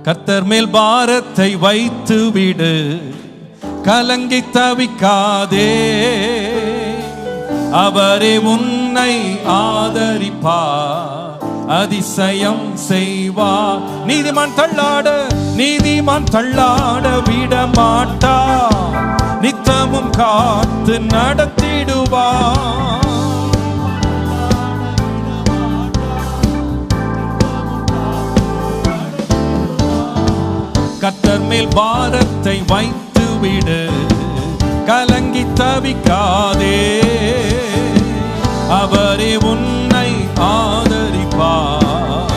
கர்த்தர் மேல் பாரத்தை வைத்து விடு, கலங்கி தவிக்காதே. அவரே உன்னை ஆதரிப்பார், அதிசயம் செய்வார். நீதிமான் தள்ளாட விட மாட்டார், நித்தமும் காத்து நடத்திடுவார். கர்த்தர் மேல் பாரத்தை வைத்து விடு, கலங்கி தவிக்காதே. அவரே உன்னை ஆதரிப்பார்.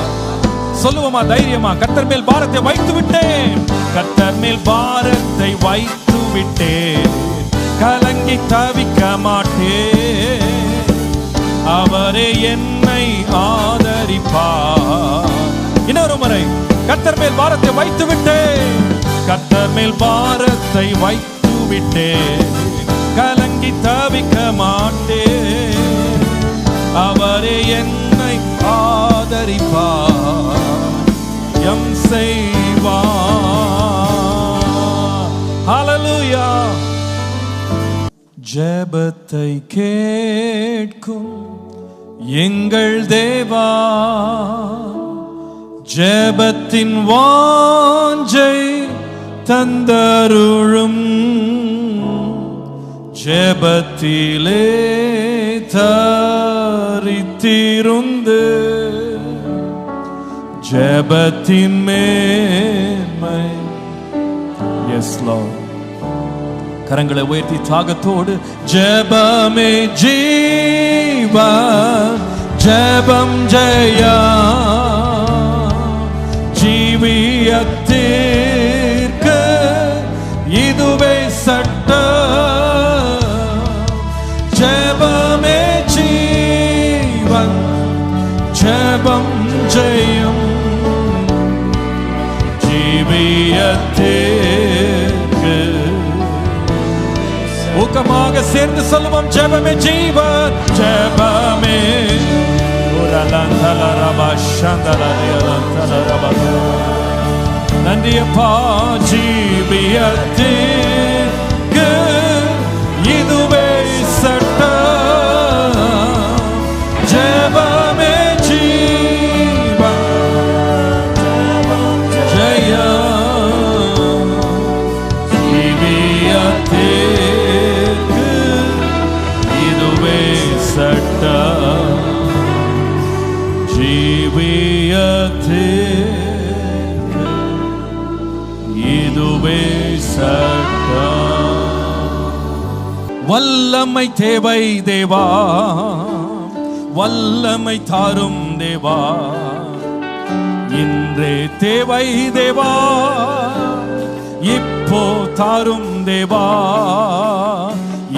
சொல்லுவோமா தைரியமா? கர்த்தர் மேல் பாரத்தை வைத்து விட்டேன், கர்த்தர் மேல் பாரத்தை வைத்து விட்டேன், கலங்கி தவிக்க மாட்டேன். அவரே என்னை ஆதரிப்பார். இன்னொரு முறை, கர்த்தர் மேல் பாரத்தை வைத்து விட்டேன், கர்த்தர் மேல் பாரத்தை வைத்து விட்டேன், கலங்கி தவிக்க மாட்டேன். அவரே என்னை ஆதரிப்பார், எம் செய்வார். ஹல்லேலூயா. ஜெபத்தை கேட்கும் எங்கள் தேவா, ஜெபத்தின் வாஞ்சை தந்தருளும், ஜெபத்திலே தரித்திருந்து ஜெபத்தின் மேன்மை. Yes lord. கரங்களை உயர்த்தி தாகத்தோடு, ஜெபமே ஜீவன், ஜெபம் ஜெயா, ஜீவியத்திற்கு இதுவே சட்டம். ஜெபமே ஜீவன், ஜெபம் ஜெயம், ஜீவியத்திற்கு. ஊக்கமாக சேர்ந்து சொல்லுவோம், ஜெபமே ஜீவன், ஜெபமே. நன்றியப்பா, ஜீவியத்திற்கு இதுவே சட்டம். ஜெபமே ஜீவன், ஜெயம், ஜீவியத்திற்கு இதுவே சட்டம். ஜீவியத்திற்கு இதுவே சட்டம். வல்லமை தேவை தேவா, வல்லமை தாரும் தேவா, இன்றே தேவை தேவா, இப்போ தாரும் தேவா,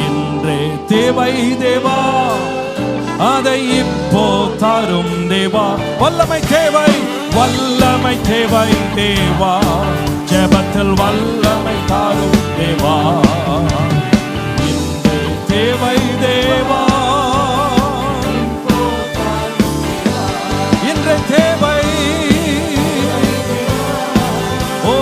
இன்றே தேவை தேவா, அதை இப்போ தாரும் தேவா. வல்லமை தேவை, வல்லமை தேவை தேவா, ஜெபத்தில் வல்லமை தாரும் தேவா, இன்று தேவை தேவா, இன்று தேவை. ஓ,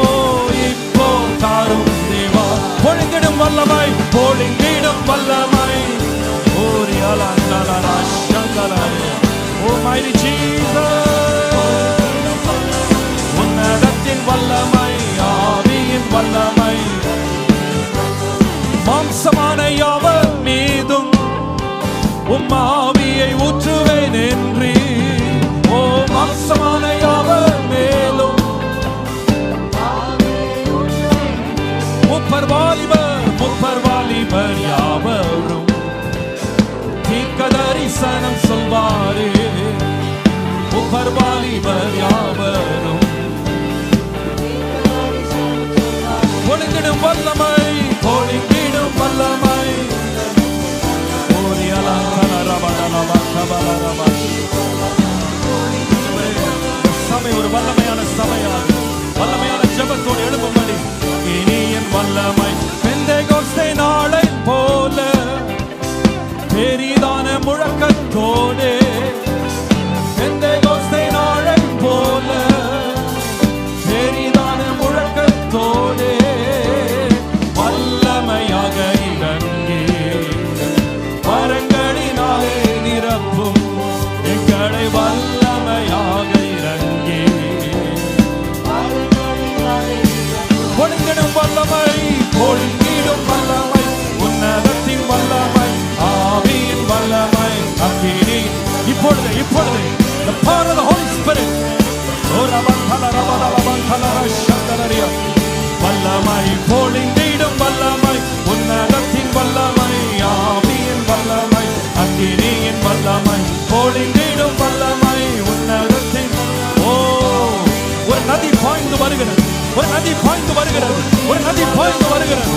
இப்போ தாரும் தேவா, பொழிந்திடும் வல்லமை, பொழிந்திடும் வல்லமை. Almighty Jesus, உன்னதத்தின் வல்லமை, ஆவியின் வல்லமை, மாம்சமான யாவர் மீதும் உம் ஆவியை ஊற்றுவேன் என்று. ஓ, மாம்சமான யாவர் மேலும் முப்பர் வாலிபர் யாவரும் தீர்க்க தரிசனம் சொல்வாரே. the power of the Holy Spirit. வல்லமை பொழிந்திடும் வல்லமை, உன்னதத்தின் வல்லமை, ஆவியின் வல்லமை, அக்கினியின் வல்லமை, பொழிந்திடும் வல்லமை, உன்னதத்தின். ஓ, ஒரு நதி பாய்ந்து வருகிறது, ஒரு நதி பாய்ந்து வருகிறது, ஒரு நதி பாய்ந்து வருகிறது.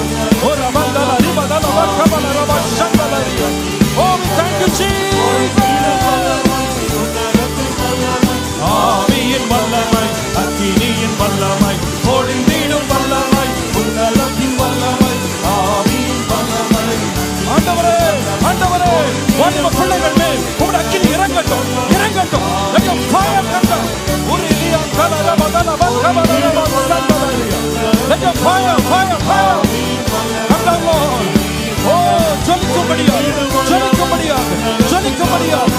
ஒரு அபந்தல ரிபதல வக்கபல ரப சந்தலரியா. Oh, we thank you, Jesus. ஆவியின் வல்லமை, அக்கினியின் வல்லமை, பொழிந்திடும் வல்லமை, உன்னதத்தின் வல்லமை, ஆவியின் வல்லமை. ஆண்டவரே, ஆண்டவரே, வாலிப பிள்ளைகள் மேல் உம்முடைய அக்கினி இறங்கட்டும், இறங்கட்டும். Let your fire come down. உரிலியா கலரபதல வக்கபல ரப சந்தலரியா. Let your fire, fire, fire come down, Lord. Oh, ஜொலிக்கும்படியாக, ஜொலிக்கும்படியாக, ஜொலிக்கும்படியாக